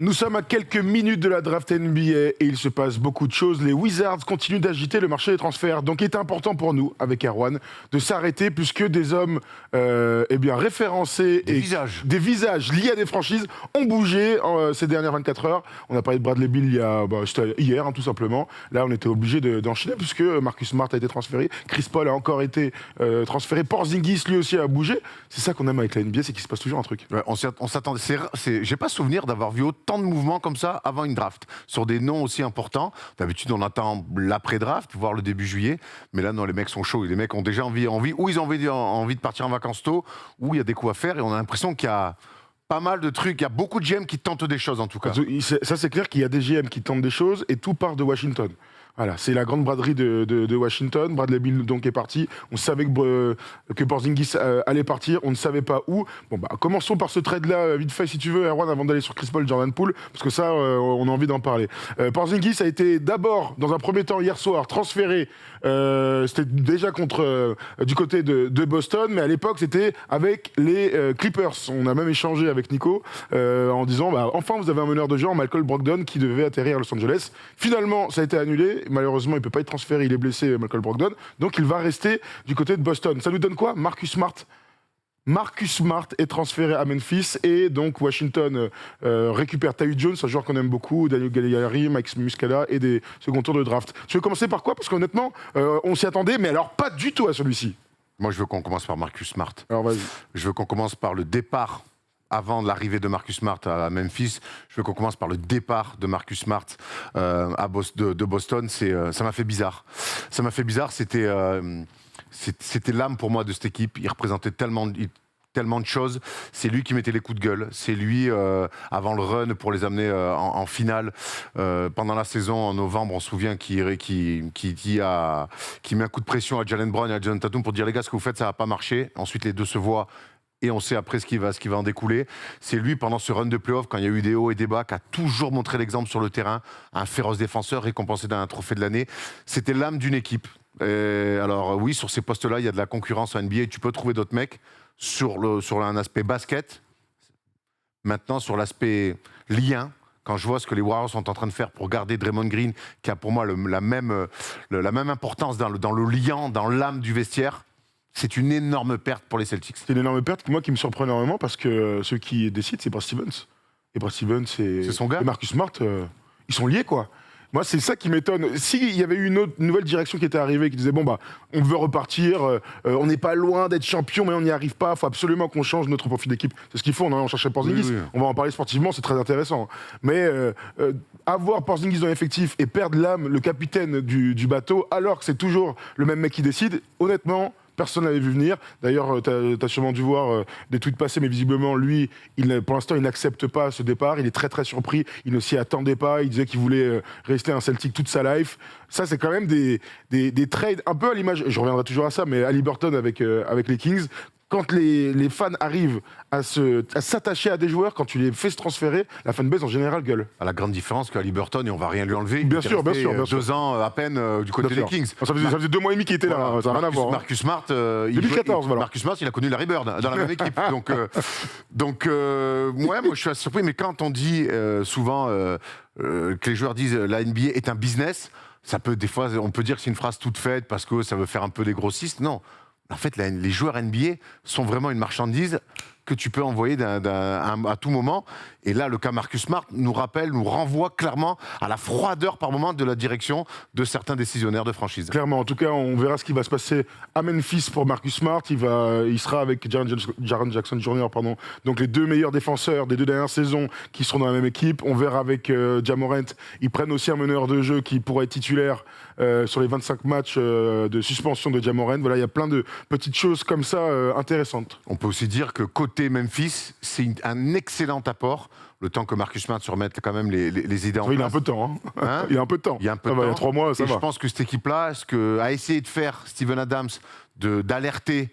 Nous sommes à quelques minutes de la draft NBA et il se passe beaucoup de choses. Les Wizards continuent d'agiter le marché des transferts. Donc il est important pour nous, avec Erwan, de s'arrêter puisque des hommes référencés des visages liés à des franchises ont bougé ces dernières 24 heures. On a parlé de Bradley Beal c'était hier, tout simplement. Là, on était obligé d'enchaîner puisque Marcus Smart a été transféré. Chris Paul a encore été transféré. Porzingis, lui aussi, a bougé. C'est ça qu'on aime avec la NBA, c'est qu'il se passe toujours un truc. Ouais, on s'attendait. J'ai pas souvenir d'avoir vu autant de mouvements comme ça avant une draft, sur des noms aussi importants. D'habitude, on attend l'après-draft, voire le début juillet. Mais là, non, les mecs sont chauds. Les mecs ont déjà envie ou ils ont envie de partir en vacances tôt, ou il y a des coups à faire. Et on a l'impression qu'il y a pas mal de trucs. Il y a beaucoup de GM qui tentent des choses, en tout cas. Ça, c'est clair qu'il y a des GM qui tentent des choses et tout part de Washington. Voilà, c'est la grande braderie de Washington. Bradley Beal donc est parti. On savait que Porzingis allait partir. On ne savait pas où. Bon, commençons par ce trade-là, vite fait, si tu veux, Erwan, avant d'aller sur Chris Paul, Jordan Poole, parce que ça, on a envie d'en parler. Porzingis a été d'abord, dans un premier temps, hier soir, transféré. C'était déjà du côté de Boston, mais à l'époque, c'était avec les Clippers. On a même échangé avec Nico en disant, enfin, vous avez un meneur de jeu, Malcolm Brogdon, qui devait atterrir à Los Angeles. Finalement, ça a été annulé. Malheureusement, il ne peut pas être transféré, il est blessé, Malcolm Brogdon. Donc, il va rester du côté de Boston. Ça nous donne quoi? Marcus Smart. Marcus Smart est transféré à Memphis et donc Washington récupère Tyus Jones, un joueur qu'on aime beaucoup, Daniel Gallinari, Mike Muscala et des second tours de draft. Tu veux commencer par quoi? Parce qu'honnêtement, on s'y attendait, mais alors pas du tout à celui-ci. Moi, je veux qu'on commence par Marcus Smart. Alors vas-y. Je veux qu'on commence par le départ. Avant l'arrivée de Marcus Smart à Memphis, je veux qu'on commence par le départ de Marcus Smart de Boston. Ça m'a fait bizarre. Ça m'a fait bizarre. C'était l'âme pour moi de cette équipe. Il représentait tellement de choses. C'est lui qui mettait les coups de gueule. C'est lui, avant le run, pour les amener en finale. Pendant la saison, en novembre, on se souvient qui met un coup de pression à Jalen Brown et à Jayson Tatum pour dire « Les gars, ce que vous faites, ça va pas marcher ». Ensuite, les deux se voient. Et on sait après ce qui va en découler. C'est lui, pendant ce run de play-off, quand il y a eu des hauts et des bas, qui a toujours montré l'exemple sur le terrain. Un féroce défenseur récompensé d'un trophée de l'année. C'était l'âme d'une équipe. Alors oui, sur ces postes-là, il y a de la concurrence en NBA. Tu peux trouver d'autres mecs sur un aspect basket. Maintenant, sur l'aspect lien, quand je vois ce que les Warriors sont en train de faire pour garder Draymond Green, qui a pour moi la même importance dans le lien, dans l'âme du vestiaire, c'est une énorme perte pour les Celtics. C'est une énorme perte, moi, qui me surprend énormément parce que ceux qui décident, c'est Brad Stevens. Et Brad Stevens, c'est son gars. Et Marcus Smart, ils sont liés, quoi. Moi, c'est ça qui m'étonne. S'il y avait eu une nouvelle direction qui était arrivée, qui disait, on veut repartir, on n'est pas loin d'être champion, mais on n'y arrive pas, il faut absolument qu'on change notre profil d'équipe. C'est ce qu'il faut, on cherchait Porzingis. Oui. On va en parler sportivement, c'est très intéressant. Mais avoir Porzingis dans l'effectif et perdre l'âme, le capitaine du bateau, alors que c'est toujours le même mec qui décide, honnêtement... Personne ne l'avait vu venir. D'ailleurs, tu as sûrement dû voir des tweets passés, mais visiblement, lui, pour l'instant, il n'accepte pas ce départ. Il est très, très surpris. Il ne s'y attendait pas. Il disait qu'il voulait rester un Celtic toute sa life. Ça, c'est quand même des trades un peu à l'image, je reviendrai toujours à ça, mais Haliburton avec les Kings. Quand les fans arrivent à s'attacher à des joueurs, quand tu les fais se transférer, la fanbase en général gueule. À la grande différence qu'à Haliburton, et on va rien lui enlever. Bien sûr. 2 ans à peine du côté des Kings. Ça faisait 2 mois et demi qu'il était là, ça n'a rien à voir. Marcus Smart, 2014, voilà. Marcus Smart, il a connu Larry Bird dans la même équipe. Donc moi, je suis assez surpris, mais quand on dit souvent que les joueurs disent la NBA est un business, ça peut des fois, on peut dire que c'est une phrase toute faite parce que ça veut faire un peu des grossistes. Non. En fait, les joueurs NBA sont vraiment une marchandise que tu peux envoyer à tout moment. Et là, le cas Marcus Smart nous renvoie clairement à la froideur par moment de la direction de certains décisionnaires de franchise. Clairement, en tout cas, on verra ce qui va se passer à Memphis pour Marcus Smart. Il sera avec Jaren Jackson Jr., donc les 2 meilleurs défenseurs des 2 dernières saisons qui seront dans la même équipe. On verra avec Ja Morant, ils prennent aussi un meneur de jeu qui pourrait être titulaire sur les 25 matchs de suspension de Ja Morant. Voilà, il y a plein de petites choses comme ça intéressantes. On peut aussi dire que côté Memphis, c'est un excellent apport. Le temps que Marcus Smart se remette quand même les idées en place. Il a un peu de temps. Il a un peu de temps. Il y a un peu de temps. Il y a 3 mois, ça va. Je pense que cette équipe-là, ce qu'a essayé de faire Steven Adams, d'alerter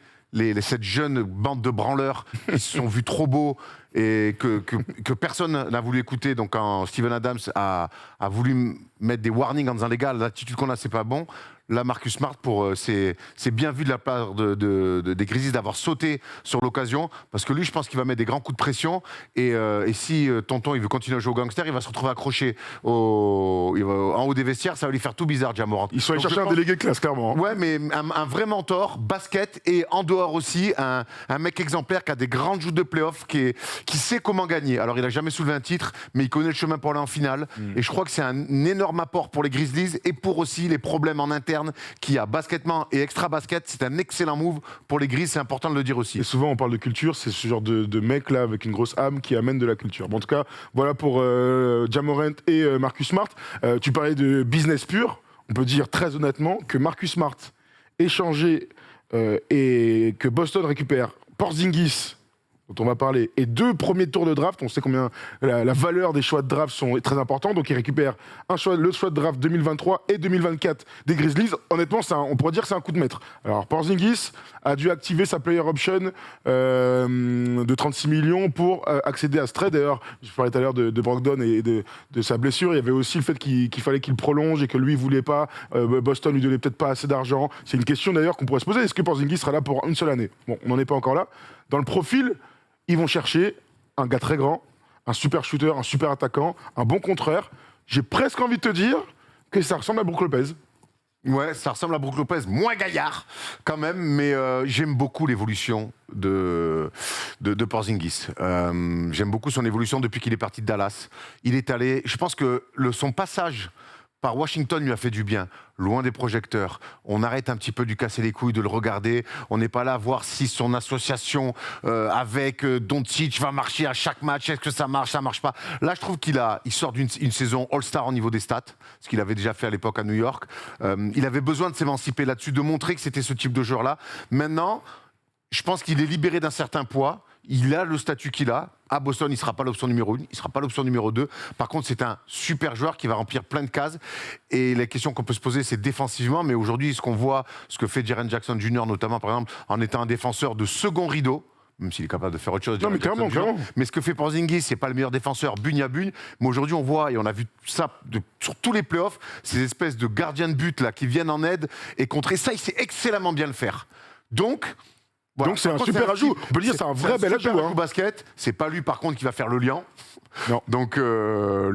cette jeune bande de branleurs qui se sont vus trop beaux et que personne n'a voulu écouter. Donc quand Steven Adams a voulu mettre des warnings en disant « Les gars, l'attitude qu'on a, c'est pas bon », Là, Marcus Smart, c'est bien vu de la part des Grizzlies d'avoir sauté sur l'occasion, parce que lui, je pense qu'il va mettre des grands coups de pression. Et si Tonton il veut continuer à jouer au gangster, il va se retrouver accroché en haut des vestiaires. Ça va lui faire tout bizarre, Ja Morant. Ils sont allés chercher un délégué de classe, clairement. Ouais, mais un vrai mentor, basket, et en dehors aussi, un mec exemplaire qui a des grandes joutes de playoff, qui sait comment gagner. Alors, il n'a jamais soulevé un titre, mais il connaît le chemin pour aller en finale. Et je crois que c'est un énorme apport pour les Grizzlies et pour aussi les problèmes en interne qu'il y a basketement et extra basket. C'est un excellent move pour les Grizzlies, c'est important de le dire aussi. Et souvent, on parle de culture, c'est ce genre de mec là avec une grosse âme qui amène de la culture. Bon, en tout cas, voilà pour Ja Morant et Marcus Smart. Tu parlais de business pur. On peut dire très honnêtement que Marcus Smart échangé et que Boston récupère Porzingis, dont on va parler, et 2 premiers tours de draft. On sait combien la valeur des choix de draft sont très importants. Donc, il récupère le choix de draft 2023 et 2024 des Grizzlies. Honnêtement, on pourrait dire que c'est un coup de maître. Alors, Porzingis a dû activer sa player option de 36 millions pour accéder à ce trade. D'ailleurs, je parlais tout à l'heure de Brogdon et de sa blessure. Il y avait aussi le fait qu'il fallait qu'il prolonge et que lui, il ne voulait pas. Boston lui donnait peut-être pas assez d'argent. C'est une question d'ailleurs qu'on pourrait se poser. Est-ce que Porzingis sera là pour une seule année? Bon, on n'en est pas encore là. Dans le profil, ils vont chercher un gars très grand, un super shooter, un super attaquant, un bon contreur. J'ai presque envie de te dire que ça ressemble à Brook Lopez. Ouais, ça ressemble à Brook Lopez, moins gaillard quand même, mais j'aime beaucoup l'évolution de Porzingis. J'aime beaucoup son évolution depuis qu'il est parti de Dallas. Il est allé, je pense que son passage par Washington lui a fait du bien, loin des projecteurs. On arrête un petit peu de lui casser les couilles, de le regarder. On n'est pas là à voir si son association avec Doncic va marcher à chaque match. Est-ce que ça marche pas. Là, je trouve qu'il sort d'une saison All-Star au niveau des stats, ce qu'il avait déjà fait à l'époque à New York. Il avait besoin de s'émanciper là-dessus, de montrer que c'était ce type de joueur-là. Maintenant, je pense qu'il est libéré d'un certain poids. Il a le statut qu'il a. À Boston, il ne sera pas l'option numéro 1, il ne sera pas l'option numéro 2. Par contre, c'est un super joueur qui va remplir plein de cases. Et la question qu'on peut se poser, c'est défensivement. Mais aujourd'hui, ce qu'on voit, ce que fait Jaren Jackson Jr., notamment, par exemple, en étant un défenseur de second rideau, même s'il est capable de faire autre chose. Non, mais clairement. Mais ce que fait Porzingis, c'est pas le meilleur défenseur, bugne à bugne. Mais aujourd'hui, on voit, et on a vu ça sur tous les playoffs, ces espèces de gardiens de but là, qui viennent en aide et contrer ça, il sait excellemment bien le faire. Donc... Voilà. Donc c'est un super ajout. On peut dire c'est un vrai bel ajout. Hein. Basket, c'est pas lui par contre qui va faire le lien. Non. Donc le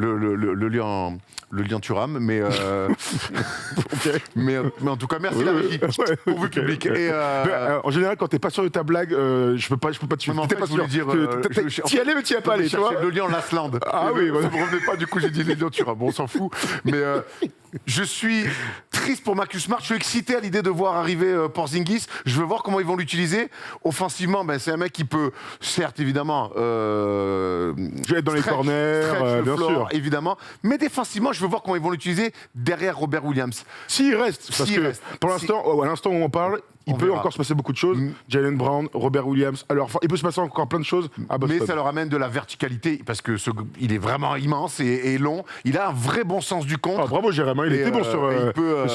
lien Thuram, mais, Okay. mais en tout cas merci la régie pour vous public. Et en général, quand t'es pas sûr de ta blague, je peux pas te suivre. T'es pas sûr. T'y allais mais t'y as pas allé. Tu vois. Le lien Lasland. Ah oui. Ça me revenait pas. Du coup j'ai dit le lien Thuram. Bon, on s'en fout. Mais je suis triste pour Marcus Smart. Je suis excité à l'idée de voir arriver Porzingis. Je veux voir comment ils vont l'utiliser. Offensivement, c'est un mec qui peut, certes, évidemment, je vais être dans les corners, bien sûr. Évidemment. Mais défensivement, je veux voir comment ils vont l'utiliser derrière Robert Williams. S'il reste, parce que pour l'instant, à l'instant où on parle, il peut encore se passer beaucoup de choses. Jaylen Brown, Robert Williams. Alors, il peut se passer encore plein de choses à Boston. Mais ça leur amène de la verticalité parce que il est vraiment immense et long. Il a un vrai bon sens du compte. Ah, bravo Jérémy, il était bon sur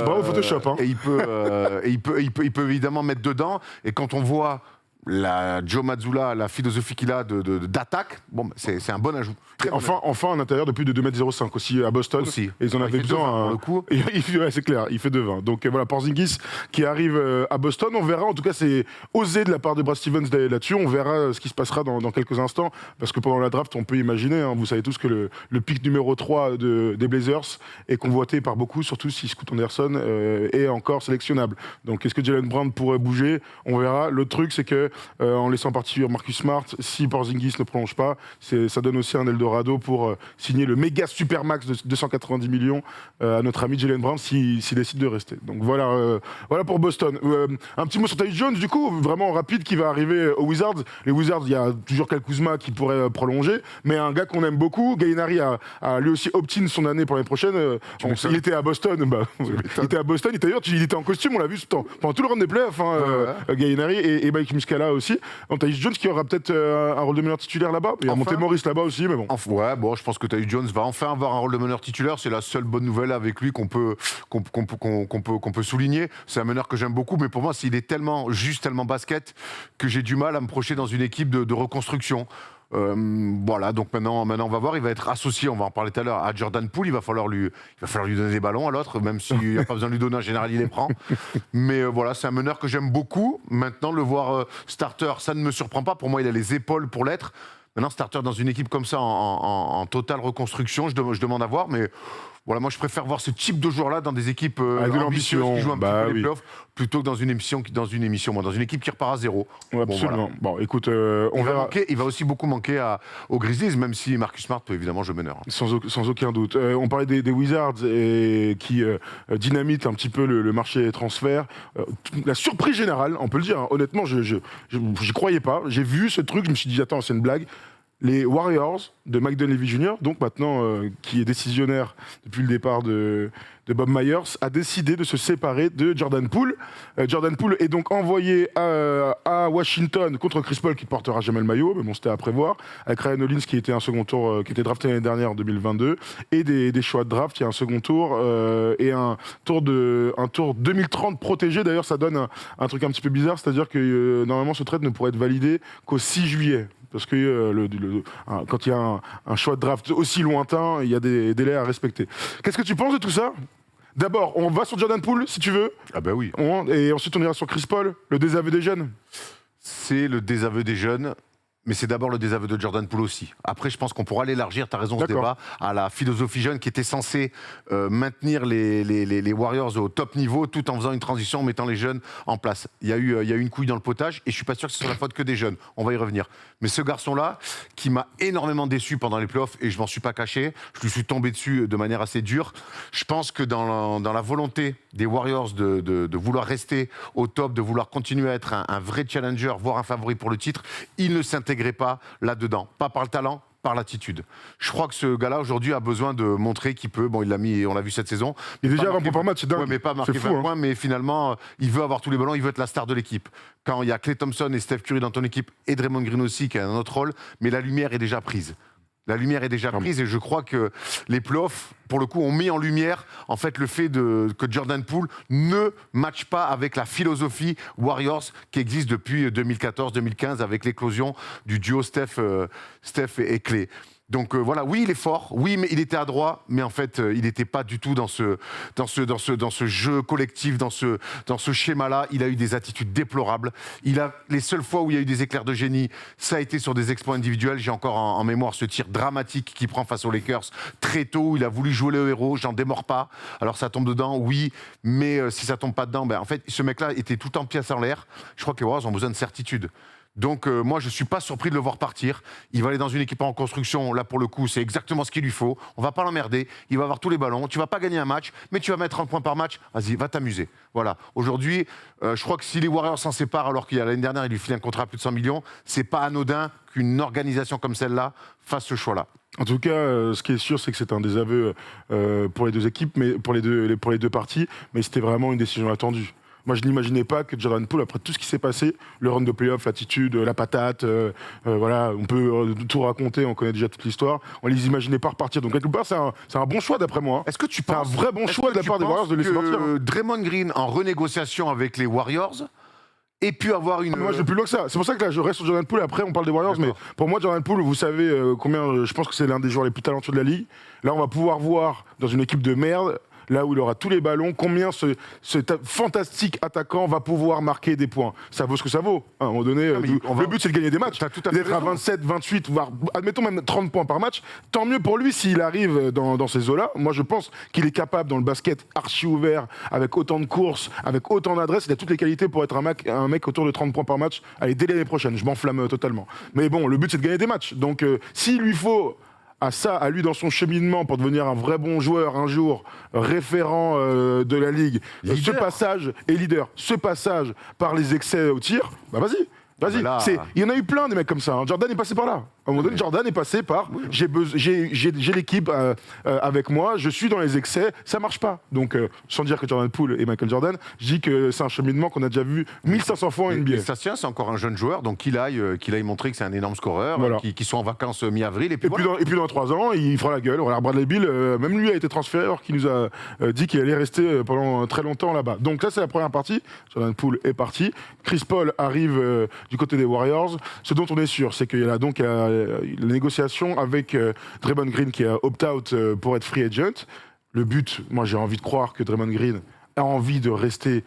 bravo Photoshop. Hein. Et il peut évidemment mettre dedans. Et quand on voit la Joe Mazzulla, la philosophie qu'il a d'attaque, c'est un bon ajout. Enfin, un intérieur de plus de 2,05 m aussi à Boston. Aussi. Et ils en avaient besoin. Pour le coup. C'est clair, il fait 2,20. Donc voilà, Porzingis qui arrive à Boston. On verra, en tout cas, c'est osé de la part de Brad Stevens d'aller là-dessus. On verra ce qui se passera dans quelques instants. Parce que pendant la draft, on peut imaginer, vous savez tous que le pick numéro 3 des Blazers est convoité par beaucoup, surtout si Scoot Anderson est encore sélectionnable. Donc est-ce que Jaylen Brown pourrait bouger? On verra. Le truc, c'est que en laissant partir Marcus Smart, si Porzingis ne prolonge pas, ça donne aussi un Eldorado pour signer le méga super max de 290 millions à notre ami Jaylen Brown s'il décide de rester. Donc voilà pour Boston. Un petit mot sur Tyus Jones, du coup, vraiment rapide, qui va arriver aux Wizards. Les Wizards, il y a toujours Kyle Kuzma qui pourrait prolonger, mais un gars qu'on aime beaucoup, Gallinari a lui aussi opt-in son année pour l'année prochaine. Il était à Boston, il était à Boston, d'ailleurs il était en costume, on l'a vu pendant tout le run des playoffs, Gallinari et Mike Muscala aussi. Tyus Jones qui aura peut-être un rôle de meneur titulaire là-bas. Il y a Monte Morris là-bas aussi, mais bon. Je pense que Tyus Jones va enfin avoir un rôle de meneur titulaire. C'est la seule bonne nouvelle avec lui qu'on peut souligner. C'est un meneur que j'aime beaucoup, mais pour moi, il est tellement basket que j'ai du mal à me projeter dans une équipe de reconstruction. Voilà, donc maintenant, on va voir. Il va être associé, on va en parler tout à l'heure, à Jordan Poole. Il va falloir lui donner des ballons à l'autre, même s'il n'y a pas besoin de lui donner, en général, il les prend. Mais voilà, c'est un meneur que j'aime beaucoup. Maintenant, le voir starter, ça ne me surprend pas. Pour moi, il a les épaules pour l'être. Maintenant, starter dans une équipe comme ça, en totale reconstruction, je demande à voir. Mais voilà, moi, je préfère voir ce type de joueur-là dans des équipes avec de ambitieuses l'ambition, qui jouent un petit peu les oui. playoffs, plutôt que dans une équipe qui repart à zéro. Ouais, absolument. Voilà. Bon, écoute, on verra. Il va aussi beaucoup manquer aux Grizzlies, même si Marcus Smart peut évidemment jouer meneur. Sans aucun doute. On parlait des Wizards qui dynamitent un petit peu le marché des transferts. La surprise générale, on peut le dire, hein, honnêtement, je n'y croyais pas. J'ai vu ce truc, je me suis dit, attends, c'est une blague. Les Warriors de Mike Dunleavy Jr., donc maintenant qui est décisionnaire depuis le départ de Bob Myers, a décidé de se séparer de Jordan Poole. Jordan Poole est donc envoyé à Washington contre Chris Paul qui ne portera jamais le maillot, mais bon, c'était à prévoir, avec Ryan Hollins qui était un second tour, qui était drafté l'année dernière en 2022, et des choix de draft, il y a un second tour et un tour 2030 protégé. D'ailleurs, ça donne un truc un petit peu bizarre, c'est-à-dire que normalement ce trade ne pourrait être validé qu'au 6 juillet. Parce que quand il y a un choix de draft aussi lointain, il y a des délais à respecter. Qu'est-ce que tu penses de tout ça ? D'abord, on va sur Jordan Poole, si tu veux. Ah bah oui. Et ensuite, on ira sur Chris Paul, le désaveu des jeunes. C'est le désaveu des jeunes. Mais c'est d'abord le désaveu de Jordan Poole aussi. Après, je pense qu'on pourra l'élargir, tu as raison, ce débat, à la philosophie jeune qui était censée maintenir les Warriors au top niveau tout en faisant une transition, en mettant les jeunes en place. Il y a eu une couille dans le potage et je suis pas sûr que ce soit la faute que des jeunes. On va y revenir. Mais ce garçon-là, qui m'a énormément déçu pendant les playoffs, et je m'en suis pas caché, je lui suis tombé dessus de manière assez dure. Je pense que dans la volonté des Warriors de vouloir rester au top, de vouloir continuer à être un vrai challenger, voire un favori pour le titre, il ne s'intégrait pas là-dedans, pas par le talent, par l'attitude. Je crois que ce gars-là aujourd'hui a besoin de montrer qu'il peut. Bon, il l'a mis, on l'a vu cette saison. Il est déjà à 20 points par match, c'est dingue. Ouais, mais pas marqué 20 points, mais finalement, il veut avoir tous les ballons, il veut être la star de l'équipe. Quand il y a Klay Thompson et Steph Curry dans ton équipe et Draymond Green aussi qui a un autre rôle, mais la lumière est déjà prise. La lumière est déjà prise et je crois que les playoffs, pour le coup, ont mis en lumière en fait le fait que Jordan Poole ne matche pas avec la philosophie Warriors qui existe depuis 2014-2015 avec l'éclosion du duo Steph et Klay. Donc voilà, oui, il est fort, oui, mais il était adroit, mais en fait, il n'était pas du tout dans ce jeu collectif, dans ce schéma-là. Il a eu des attitudes déplorables. Les seules fois où il y a eu des éclairs de génie, ça a été sur des exploits individuels. J'ai encore en mémoire ce tir dramatique qu'il prend face aux Lakers très tôt. Il a voulu jouer le héros, j'en démords pas. Alors ça tombe dedans, oui, mais si ça tombe pas dedans, en fait, ce mec-là était tout en pièces en l'air. Je crois que les Warriors ont besoin de certitude. Donc moi je ne suis pas surpris de le voir partir. Il va aller dans une équipe en construction, là pour le coup c'est exactement ce qu'il lui faut. On ne va pas l'emmerder, il va avoir tous les ballons. Tu ne vas pas gagner un match, mais tu vas mettre 30 points par match. Vas-y, va t'amuser. Voilà. Aujourd'hui, je crois que si les Warriors s'en séparent alors qu'il y a l'année dernière, il lui file un contrat à plus de 100 millions, c'est pas anodin qu'une organisation comme celle-là fasse ce choix-là. En tout cas, ce qui est sûr, c'est que c'est un désaveu pour les deux équipes, mais pour les deux parties, mais c'était vraiment une décision attendue. Moi, je n'imaginais pas que Jordan Poole, après tout ce qui s'est passé, le run de playoff, l'attitude, la patate, voilà, on peut tout raconter, on connaît déjà toute l'histoire. On ne les imaginait pas repartir. Donc, quelque part, c'est un bon choix d'après moi. Est-ce que tu penses, c'est un vrai bon choix de la part des Warriors de laisser partir. Draymond Green, en renégociation avec les Warriors, et puis avoir une. Moi, je vais plus loin que ça. C'est pour ça que là, je reste sur Jordan Poole. Après, on parle des Warriors. Mais pour moi, Jordan Poole, vous savez combien. Je pense que c'est l'un des joueurs les plus talentueux de la ligue. Là, on va pouvoir voir dans une équipe de merde. Là où il aura tous les ballons, combien ce fantastique attaquant va pouvoir marquer des points. Ça vaut ce que ça vaut. À un moment donné, le but, c'est de gagner des matchs. D'être à 27, 28, voire, admettons même 30 points par match. Tant mieux pour lui s'il arrive dans ces eaux-là. Moi, je pense qu'il est capable, dans le basket archi ouvert, avec autant de courses, avec autant d'adresse, il a toutes les qualités pour être un mec autour de 30 points par match. Allez, dès l'année prochaine, je m'enflamme totalement. Mais bon, le but, c'est de gagner des matchs. Donc, s'il lui faut à lui dans son cheminement pour devenir un vrai bon joueur un jour, référent de la ligue, ce passage et leader, ce passage par les excès au tir, bah vas-y. Là... Il y en a eu plein des mecs comme ça. Hein. Jordan est passé par là. À un moment donné, Jordan est passé par j'ai l'équipe avec moi, je suis dans les excès, ça marche pas. Donc, sans dire que Jordan Poole et Michael Jordan, je dis que c'est un cheminement qu'on a déjà vu 1500 fois en NBA. Ça tient, c'est encore un jeune joueur, donc qu'il aille montrer que c'est un énorme scoreur, voilà. qui soit en vacances mi-avril. Et puis dans 3 ans, il fera la gueule. Voilà, Bradley Beal, même lui a été transféré alors qu'il nous a dit qu'il allait rester pendant très longtemps là-bas. Donc là, c'est la première partie. Jordan Poole est parti. Chris Paul arrive du côté des Warriors. Ce dont on est sûr, c'est qu'il y a donc la négociation avec Draymond Green qui a opt-out pour être free agent. Le but, moi j'ai envie de croire que Draymond Green a envie de rester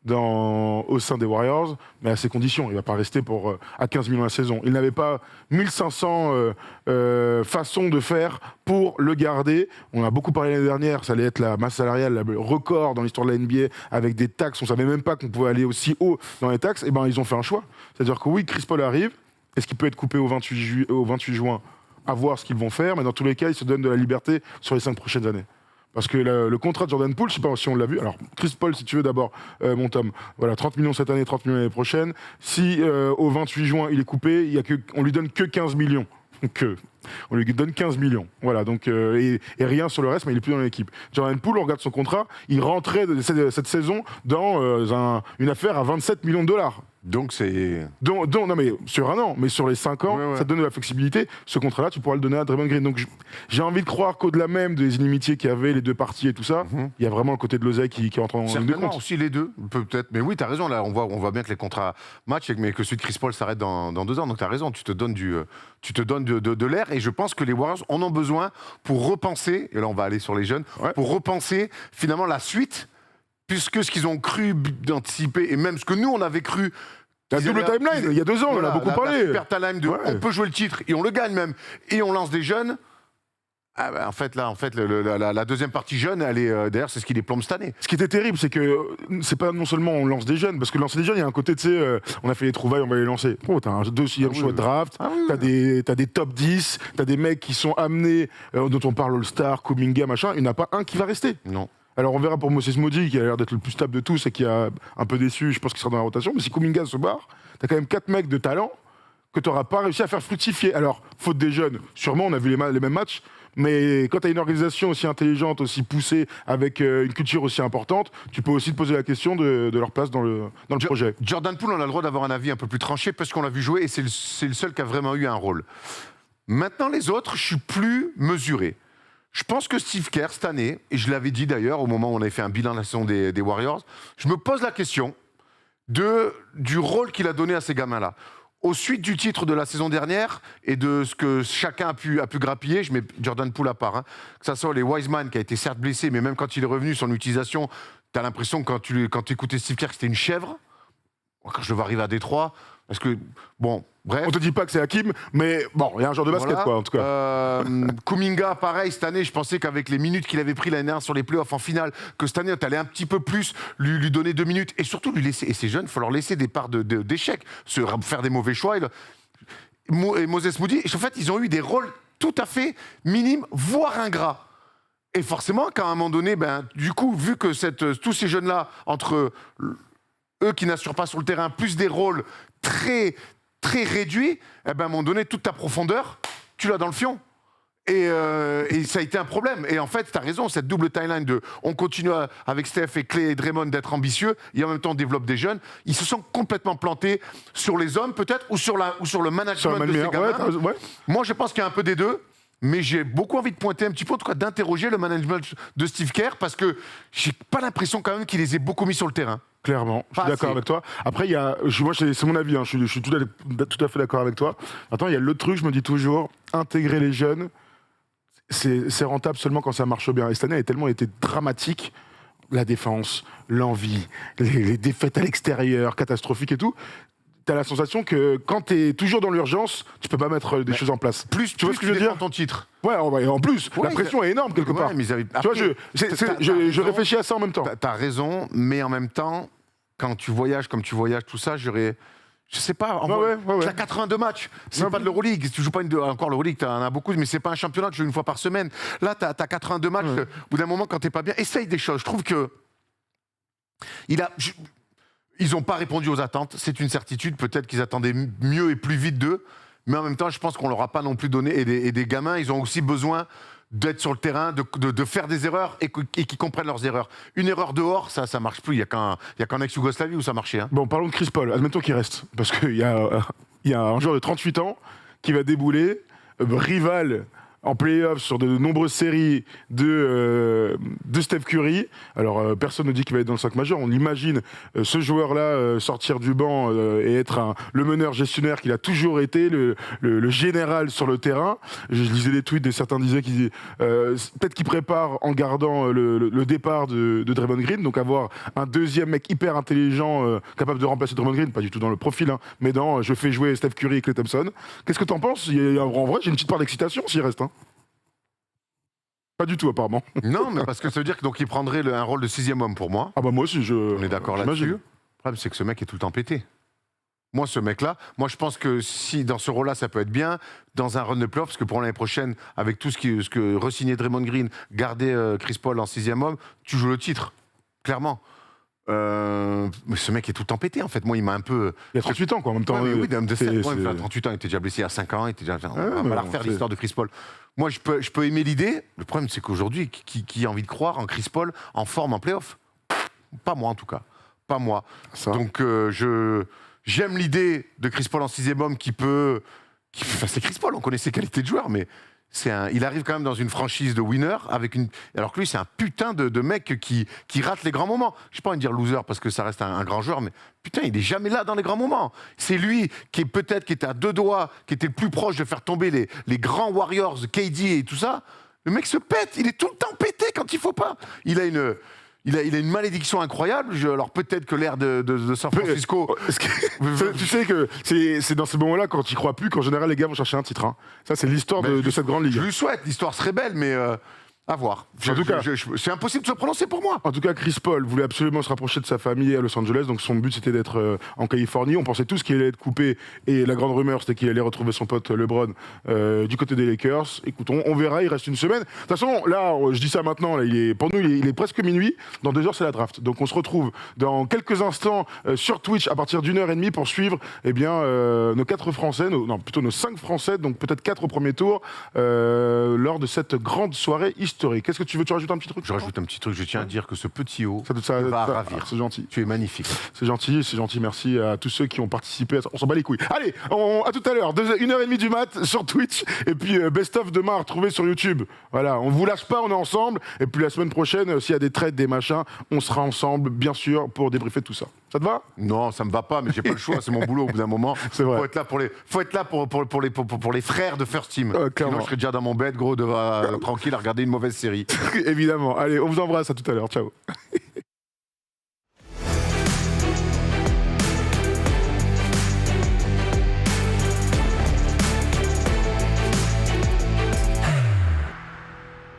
au sein des Warriors, mais à ses conditions. Il ne va pas rester à 15 millions la saison. Il n'avait pas 1500 façons de faire pour le garder. On a beaucoup parlé l'année dernière, ça allait être la masse salariale, le record dans l'histoire de la NBA, avec des taxes. On ne savait même pas qu'on pouvait aller aussi haut dans les taxes. Et ben ils ont fait un choix. C'est-à-dire que oui, Chris Paul arrive. Est-ce qu'il peut être coupé au 28 juin? À voir ce qu'ils vont faire, mais dans tous les cas, ils se donnent de la liberté sur les 5 prochaines années. Parce que le contrat de Jordan Poole, je ne sais pas si on l'a vu. Alors, Chris Paul, si tu veux d'abord, mon Tom, voilà, 30 millions cette année, 30 millions l'année prochaine. Si au 28 juin, il est coupé, on lui donne que 15 millions. On lui donne 15 millions. Voilà, donc, et rien sur le reste, mais il n'est plus dans l'équipe. Jordan Poole, on regarde son contrat, il rentrait cette saison dans une affaire à 27 millions de dollars. Donc c'est. Non, mais sur un an, mais sur les 5 ans, ouais. ça te donne de la flexibilité. Ce contrat-là, tu pourras le donner à Draymond Green. Donc j'ai envie de croire qu'au-delà même des inimitiés qu'il y avait, les deux parties et tout ça, il y a vraiment le côté de l'oseille qui entre en ligne de compte. Aussi les deux, peut-être. Mais oui, tu as raison. Là, on voit bien que les contrats matchent, mais que celui de Chris Paul s'arrête dans 2 ans. Donc tu as raison, tu te donnes de l'air. Et je pense que les Warriors en ont besoin pour repenser, et là on va aller sur les jeunes, pour repenser finalement la suite. Puisque ce qu'ils ont cru d'anticiper, et même ce que nous on avait cru. La double timeline, il y a 2 ans, on en a beaucoup parlé. La super timeline on peut jouer le titre et on le gagne même, et on lance des jeunes. Ah bah en fait, la deuxième partie jeune, elle est d'ailleurs, c'est ce qui les plombe cette année. Ce qui était terrible, c'est que c'est pas non seulement on lance des jeunes, parce que lancer des jeunes, il y a un côté, tu sais, on a fait les trouvailles, on va les lancer. Oh, t'as un deuxième choix de draft, t'as des top 10, t'as des mecs qui sont amenés, dont on parle All-Star, Kuminga, machin, il n'y en a pas un qui va rester. Non. Alors on verra pour Moses Moody, qui a l'air d'être le plus stable de tous et qui a un peu déçu, je pense qu'il sera dans la rotation, mais si Kuminga se barre, t'as quand même 4 mecs de talent que t'auras pas réussi à faire fructifier. Alors, faute des jeunes, sûrement on a vu les mêmes matchs, mais quand tu as une organisation aussi intelligente, aussi poussée, avec une culture aussi importante, tu peux aussi te poser la question de leur place dans le projet. Jordan Poole, on a le droit d'avoir un avis un peu plus tranché parce qu'on l'a vu jouer et c'est le seul qui a vraiment eu un rôle. Maintenant, les autres, je suis plus mesuré. Je pense que Steve Kerr, cette année, et je l'avais dit d'ailleurs au moment où on avait fait un bilan de la saison des Warriors, je me pose la question du rôle qu'il a donné à ces gamins-là. Au suite du titre de la saison dernière et de ce que chacun a pu grappiller, je mets Jordan Poole à part, que ça soit les Wiseman qui a été certes blessé, mais même quand il est revenu, son utilisation, tu as l'impression quand tu écoutais Steve Kerr que c'était une chèvre. Quand je le vois arriver à Détroit, parce que, bon, bref. On te dit pas que c'est Hakim, mais bon, il y a un genre de basket, quoi, en tout cas. Kuminga, pareil, cette année, je pensais qu'avec les minutes qu'il avait pris l'année dernière sur les playoffs en finale, que cette année, tu allais un petit peu plus lui donner 2 minutes, et surtout lui laisser, et ces jeunes, il faut leur laisser des parts d'échecs, faire des mauvais choix. Et Moses Moody, en fait, ils ont eu des rôles tout à fait minimes, voire ingrats. Et forcément, qu'à un moment donné, du coup, vu que tous ces jeunes-là, entre eux qui n'assurent pas sur le terrain, plus des rôles très, très réduits, à un moment donné, toute ta profondeur, tu l'as dans le fion. Et ça a été un problème. Et en fait, tu as raison, cette double timeline on continue avec Steph et Clay et Draymond d'être ambitieux, et en même temps on développe des jeunes, ils se sont complètement plantés sur les hommes peut-être, ou sur le management de ces gamins. Moi, je pense qu'il y a un peu des deux. Mais j'ai beaucoup envie de pointer un petit peu, en tout cas d'interroger le management de Steve Kerr, parce que j'ai pas l'impression quand même qu'il les ait beaucoup mis sur le terrain. Clairement, je suis d'accord avec toi. Après, moi, c'est mon avis, je suis tout à fait d'accord avec toi. Maintenant, il y a l'autre truc, je me dis toujours, intégrer les jeunes, c'est rentable seulement quand ça marche bien. Et cette année a tellement été dramatique, la défense, l'envie, les défaites à l'extérieur, catastrophiques et tout. T'as la sensation que quand t'es toujours dans l'urgence, tu peux pas mettre des choses en place. Tu vois ce que je veux dire, ton titre. Ouais, en plus, la pression est énorme quelque part. Mais tu vois, je réfléchis à ça en même temps. T'as raison, mais en même temps, quand tu voyages comme tu voyages, tout ça, je sais pas, t'as 82 matchs, c'est pas de l'Euroleague, tu joues pas encore l'Euroleague, t'en as beaucoup, mais c'est pas un championnat que tu joues une fois par semaine. Là, t'as 82 matchs, au bout d'un moment, quand t'es pas bien, essaye des choses. Je trouve que ils n'ont pas répondu aux attentes, c'est une certitude. Peut-être qu'ils attendaient mieux et plus vite d'eux, mais en même temps, je pense qu'on leur a pas non plus donné. Et des gamins, ils ont aussi besoin d'être sur le terrain, de faire des erreurs et qu'ils comprennent leurs erreurs. Une erreur dehors, ça marche plus. Il y a qu'en ex-Yougoslavie où ça marchait. Bon, parlons de Chris Paul. Admettons qu'il reste, parce qu'il y a un joueur de 38 ans qui va débouler, rival en play-off sur de nombreuses séries de Steph Curry. Alors, personne ne dit qu'il va être dans le 5 majeur. On imagine ce joueur-là sortir du banc et être le meneur gestionnaire qu'il a toujours été, le général sur le terrain. Je lisais des tweets de certains disaient qu'ils peut-être qu'il prépare en gardant le départ de Draymond Green, donc avoir un deuxième mec hyper intelligent capable de remplacer Draymond Green, pas du tout dans le profil, hein, mais dans je fais jouer Steph Curry et Klay Thompson. Qu'est-ce que t'en penses? En vrai, j'ai une petite part d'excitation s'il reste. Hein. Pas du tout, apparemment. Non, mais parce que ça veut dire qu'il prendrait un rôle de 6e homme pour moi. Ah bah moi aussi, on est d'accord là-dessus. Le problème, c'est que ce mec est tout le temps pété. Moi, ce mec-là, je pense que si dans ce rôle-là, ça peut être bien, dans un run de playoff, parce que pour l'année prochaine, avec tout ce que re-signer Draymond Green, garder Chris Paul en 6e homme, tu joues le titre, clairement. Mais ce mec est tout le temps pété, en fait. Moi, il m'a un peu... Il a 38 ans, quoi, en même temps. Ouais, oui, d'homme de 7 ans, il a 38 ans, il était déjà blessé à 5 ans, il était déjà... on va la refaire, l'histoire de Chris Paul. Moi, je peux aimer l'idée. Le problème, c'est qu'aujourd'hui, qui a envie de croire en Chris Paul en forme en playoff? Pas moi, en tout cas. Pas moi. Ça. Donc, j'aime l'idée de Chris Paul en 6e homme qui peut... Enfin, c'est Chris Paul, on connaît ses qualités de joueur, mais il arrive quand même dans une franchise de winner, alors que lui, c'est un putain de mec qui rate les grands moments. Je n'ai pas envie de dire loser parce que ça reste un grand joueur, mais putain, il n'est jamais là dans les grands moments. C'est lui qui était à 2 doigts, qui était le plus proche de faire tomber les grands Warriors, KD et tout ça. Le mec se pète, il est tout le temps pété quand il ne faut pas. Il a une malédiction incroyable. Alors peut-être que l'ère de San Francisco... tu sais que c'est dans ces moments-là, quand tu n'y crois plus, qu'en général, les gars vont chercher un titre. Hein. Ça, c'est l'histoire de cette grande ligue. Je lui souhaite, l'histoire serait belle, mais... à voir. En tout cas, c'est impossible de se prononcer pour moi. En tout cas, Chris Paul voulait absolument se rapprocher de sa famille à Los Angeles, donc son but c'était d'être en Californie. On pensait tous qu'il allait être coupé, et la grande rumeur c'était qu'il allait retrouver son pote LeBron du côté des Lakers. Écoutons, on verra, il reste une semaine. De toute façon, là, je dis ça maintenant, là, pour nous il est presque minuit, dans 2 heures c'est la draft. Donc on se retrouve dans quelques instants sur Twitch à partir d'1h30 pour suivre nos 4 Français, plutôt nos 5 Français, donc peut-être 4 au premier tour, lors de cette grande soirée historique. Qu'est-ce que tu veux? Tu rajoutes un petit truc? Je rajoute un petit truc. Je tiens à dire que ce petit haut va ravir. C'est gentil. Tu es magnifique. C'est gentil. Merci à tous ceux qui ont participé. On s'en bat les couilles. Allez, à tout à l'heure. 1h30 du mat sur Twitch. Et puis Best of demain à retrouver sur YouTube. Voilà, on vous lâche pas, on est ensemble. Et puis la semaine prochaine, s'il y a des trades, des machins, on sera ensemble, bien sûr, pour débriefer tout ça. Ça te va? Non, ça me va pas, mais j'ai pas le choix. C'est mon boulot au bout d'un moment. C'est vrai. Faut être là pour les frères de First Team. Sinon, je serais déjà dans mon bed, gros, tranquille à regarder une mauvaise série. Évidemment. Allez, on vous embrasse. À tout à l'heure. Ciao.